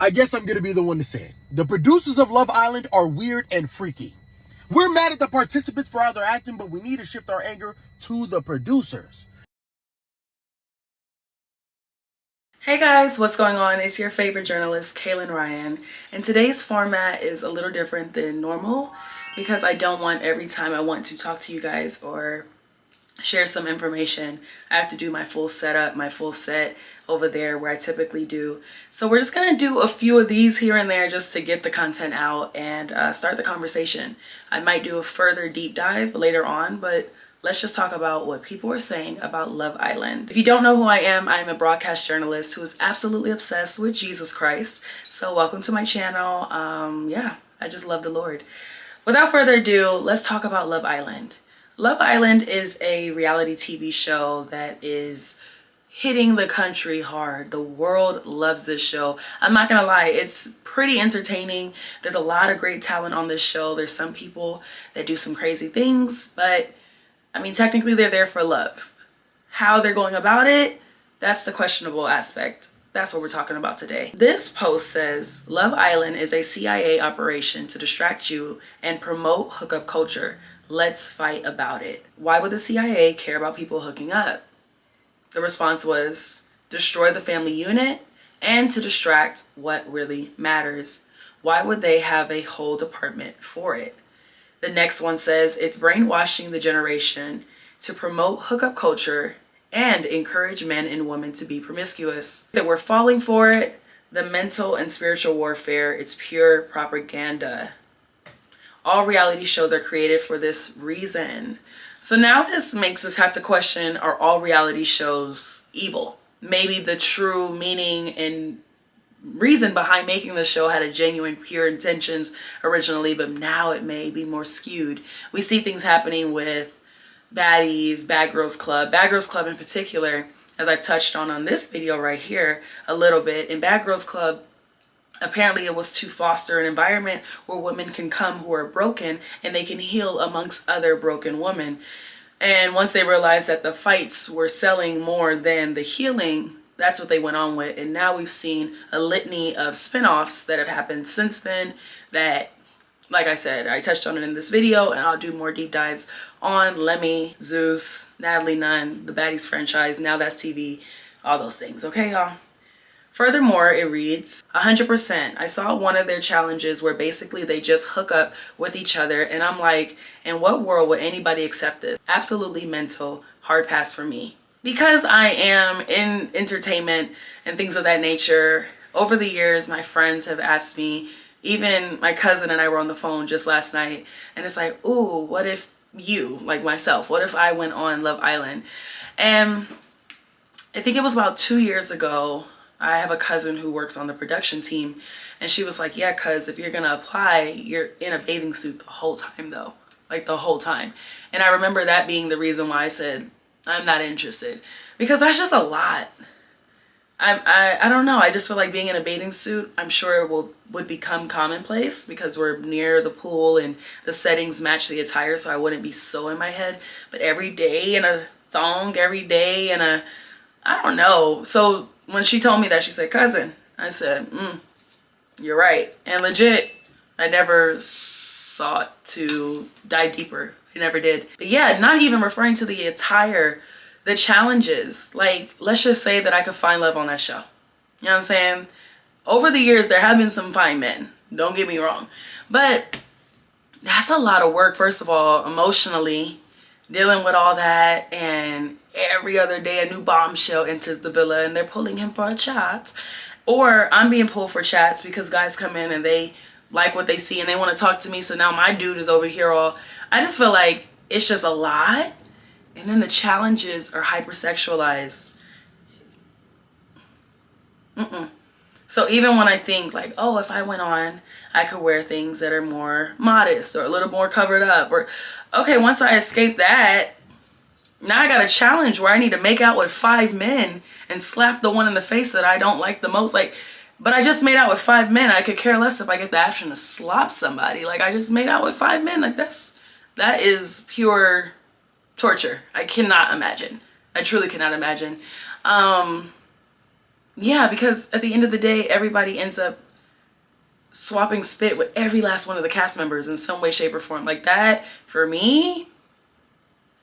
I guess I'm gonna be the one to say it. The producers of Love Island are weird and freaky. We're mad at the participants for how they're acting, but we need to shift our anger to the producers. Hey guys, what's going on? It's your favorite journalist, Kaelyn Ryan, and today's format is a little different than normal because I don't want every time I want to talk to you guys or share some information, I have to do my full setup, my full set over there where I typically do. So we're just gonna do a few of these here and there just to get the content out and start the conversation. I might do a further deep dive later on, but let's just talk about what people are saying about Love Island. If you don't know who I am a broadcast journalist who is absolutely obsessed with Jesus Christ. So welcome to my channel. Yeah, I just love the Lord. Without further ado, let's talk about Love Island. Love Island is a reality TV show that is hitting the country hard. The world loves this show. I'm not gonna lie, it's pretty entertaining. There's a lot of great talent on this show. There's some people that do some crazy things, but I mean, technically they're there for love. How they're going about it, that's the questionable aspect. That's what we're talking about today. This post says, Love Island is a CIA operation to distract you and promote hookup culture. Let's fight about it. Why would the CIA care about people hooking up? The response was, destroy the family unit and to distract what really matters. Why would they have a whole department for it? The next one says, it's brainwashing the generation to promote hookup culture and encourage men and women to be promiscuous. That we're falling for it, the mental and spiritual warfare, it's pure propaganda. All reality shows are created for this reason. So now this makes us have to question, are all reality shows evil? Maybe the true meaning and reason behind making the show had a genuine, pure intentions originally, but now it may be more skewed. We see things happening with baddies, Bad Girls Club in particular, as I've touched on this video right here a little bit. In Bad Girls Club, apparently it was to foster an environment where women can come who are broken and they can heal amongst other broken women. And once they realized that the fights were selling more than the healing, that's what they went on with. And now we've seen a litany of spinoffs that have happened since then that, like I said, I touched on it in this video and I'll do more deep dives on Lemmy, Zeus, Natalie Nunn, the Baddies franchise, Now That's TV, all those things. Okay, y'all? Furthermore, it reads, 100%. I saw one of their challenges where basically they just hook up with each other. And I'm like, in what world would anybody accept this? Absolutely mental, hard pass for me. Because I am in entertainment and things of that nature, over the years, my friends have asked me, even my cousin and I were on the phone just last night, and it's like, ooh, what if you, like myself, what if I went on Love Island? And I think it was about 2 years ago, I have a cousin who works on the production team, and she was like, yeah, cuz if you're gonna apply, you're in a bathing suit the whole time though, like the whole time. And I remember that being the reason why I said, I'm not interested, because that's just a lot. I don't know. I just feel like being in a bathing suit, I'm sure would become commonplace because we're near the pool and the settings match the attire, so I wouldn't be so in my head. But every day in a thong, every day in a, I don't know. So when she told me that, she said, cousin, I said, you're right. And legit, I never sought to dive deeper. I never did. But yeah, not even referring to the attire, the challenges. Like, let's just say that I could find love on that show. You know what I'm saying? Over the years, there have been some fine men. Don't get me wrong. But that's a lot of work, first of all, emotionally, dealing with all that. And every other day, a new bombshell enters the villa and they're pulling him for a chat. Or I'm being pulled for chats because guys come in and they like what they see and they want to talk to me. So now my dude is over here all, I just feel like it's just a lot. And then the challenges are hypersexualized. So even when I think like, oh, if I went on, I could wear things that are more modest or a little more covered up. Or, okay, once I escape that, now I got a challenge where I need to make out with 5 men and slap the one in the face that I don't like the most. Like, but I just made out with 5 men. I could care less if I get the option to slap somebody. Like, I just made out with 5 men. Like, that is pure torture. I cannot imagine. I truly cannot imagine. Yeah, because at the end of the day, everybody ends up swapping spit with every last one of the cast members in some way, shape, or form. Like that, for me,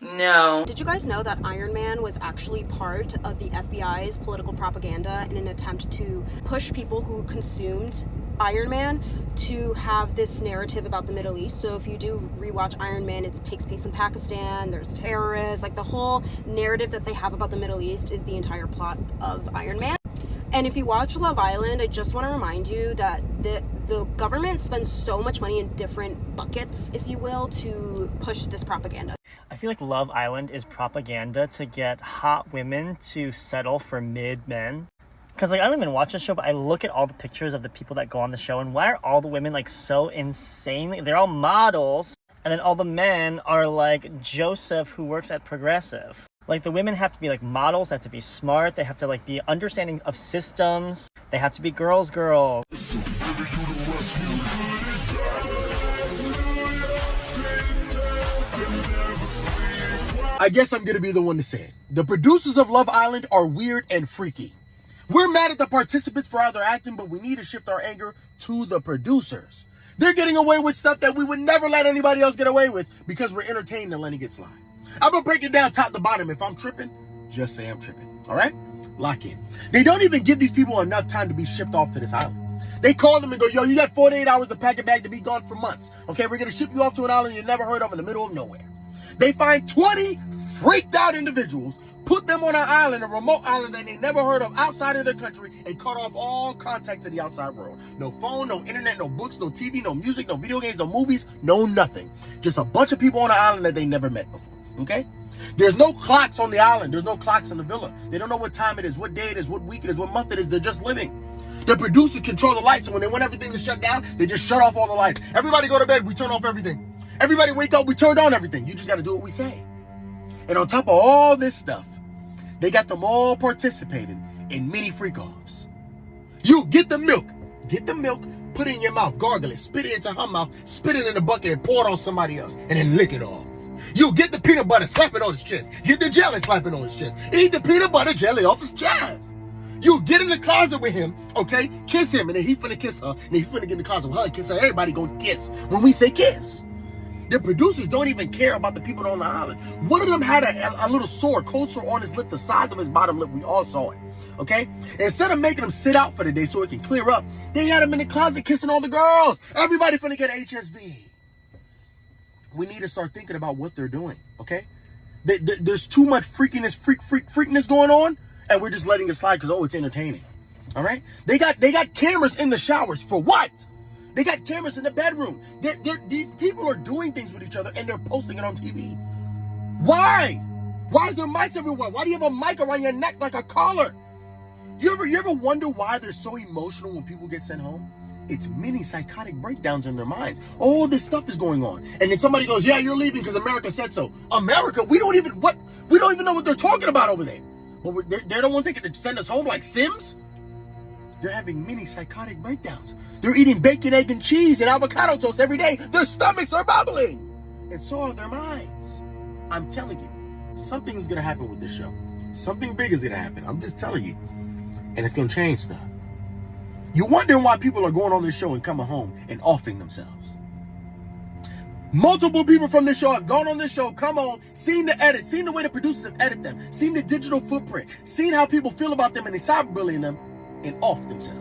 no. Did you guys know that Iron Man was actually part of the FBI's political propaganda in an attempt to push people who consumed Iron Man to have this narrative about the Middle East? So if you do rewatch Iron Man, it takes place in Pakistan, there's terrorists, like the whole narrative that they have about the Middle East is the entire plot of Iron Man. And if you watch Love Island, I just want to remind you that the government spends so much money in different buckets, if you will, to push this propaganda. I feel like Love Island is propaganda to get hot women to settle for mid men. Because, like, I don't even watch the show, but I look at all the pictures of the people that go on the show, and why are all the women, like, so insanely... They're all models, and then all the men are, like, Joseph, who works at Progressive. Like, the women have to be, like, models, they have to be smart, they have to, like, be understanding of systems, they have to be girls. I guess I'm gonna be the one to say it. The producers of Love Island are weird and freaky. We're mad at the participants for how they're acting, but we need to shift our anger to the producers. They're getting away with stuff that we would never let anybody else get away with because we're entertained and letting it slide. I'm gonna break it down top to bottom. If I'm tripping, just say I'm tripping. All right? Lock in. They don't even give these people enough time to be shipped off to this island. They call them and go, yo, you got 48 hours to pack a bag to be gone for months. Okay, we're gonna ship you off to an island you never heard of in the middle of nowhere. They find 20 freaked out individuals, put them on an island, a remote island that they never heard of outside of their country, and cut off all contact to the outside world. No phone, no internet, no books, no TV, no music, no video games, no movies, no nothing. Just a bunch of people on an island that they never met before, okay? There's no clocks on the island. There's no clocks in the villa. They don't know what time it is, what day it is, what week it is, what month it is. They're just living. The producers control the lights, and when they want everything to shut down, they just shut off all the lights. Everybody go to bed, we turn off everything. Everybody wake up, we turned on everything. You just got to do what we say. And on top of all this stuff, they got them all participating in mini freak-offs. You get the milk, put it in your mouth, gargle it, spit it into her mouth, spit it in a bucket and pour it on somebody else, and then lick it off. You get the peanut butter, slap it on his chest. Get the jelly, slap it on his chest. Eat the peanut butter jelly off his chest. You get in the closet with him, okay? Kiss him, and then he finna kiss her, and then he finna get in the closet with her and kiss her. Everybody gonna kiss when we say kiss. The producers don't even care about the people on the island. One of them had a little sore, cold sore on his lip, the size of his bottom lip. We all saw it, okay? Instead of making him sit out for the day so it can clear up, they had him in the closet kissing all the girls. Everybody finna get HSV. We need to start thinking about what they're doing, okay? There's too much freakiness going on, and we're just letting it slide because, oh, it's entertaining, all right? They got cameras in the showers. For what? They got cameras in the bedroom. These people are doing things with each other, and they're posting it on TV. Why? Why is there mics everywhere? Why do you have a mic around your neck like a collar? You ever wonder why they're so emotional when people get sent home? It's mini psychotic breakdowns in their minds. All this stuff is going on. And then somebody goes, yeah, you're leaving because America said so. America? We don't even know what they're talking about over there. But they're the one thinking to send us home like Sims? They're having mini psychotic breakdowns. They're eating bacon, egg, and cheese and avocado toast every day. Their stomachs are bubbling. And so are their minds. I'm telling you, something's going to happen with this show. Something big is going to happen. I'm just telling you. And it's going to change stuff. You're wondering why people are going on this show and coming home and offing themselves. Multiple people from this show have gone on this show, come on, seen the edit, seen the way the producers have edited them, seen the digital footprint, seen how people feel about them and they cyberbullying them and off themselves.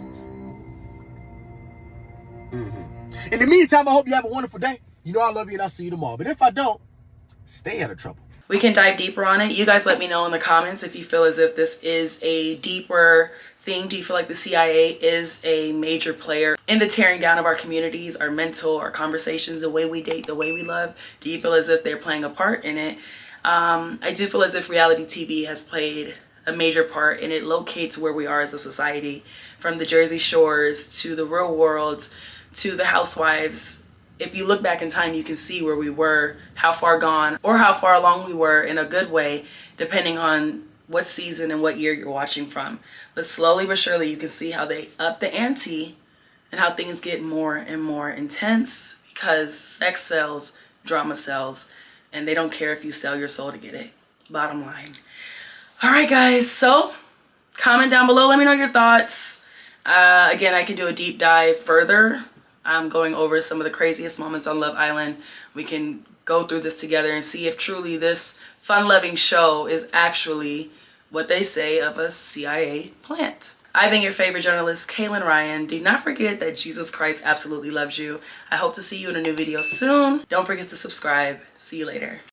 In the meantime, I hope you have a wonderful day. You know I love you and I'll see you tomorrow. But if I don't, stay out of trouble. We can dive deeper on it. You guys let me know in the comments if you feel as if this is a deeper thing. Do you feel like the CIA is a major player in the tearing down of our communities, our mental, our conversations, the way we date, the way we love? Do you feel as if they're playing a part in it? I do feel as if reality TV has played a major part, and it locates where we are as a society, from the Jersey Shores to the real world to the housewives. If you look back in time, you can see where we were, how far gone or how far along we were in a good way, depending on what season and what year you're watching from. But slowly but surely, you can see how they up the ante and how things get more and more intense because sex sells, drama sells, and they don't care if you sell your soul to get it. Bottom line. All right, guys, so comment down below. Let me know your thoughts. Again, I could do a deep dive further I'm going over some of the craziest moments on Love Island. We can go through this together and see if truly this fun-loving show is actually what they say of a CIA plant. I've been your favorite journalist, Kaelyn Ryan. Do not forget that Jesus Christ absolutely loves you. I hope to see you in a new video soon. Don't forget to subscribe. See you later.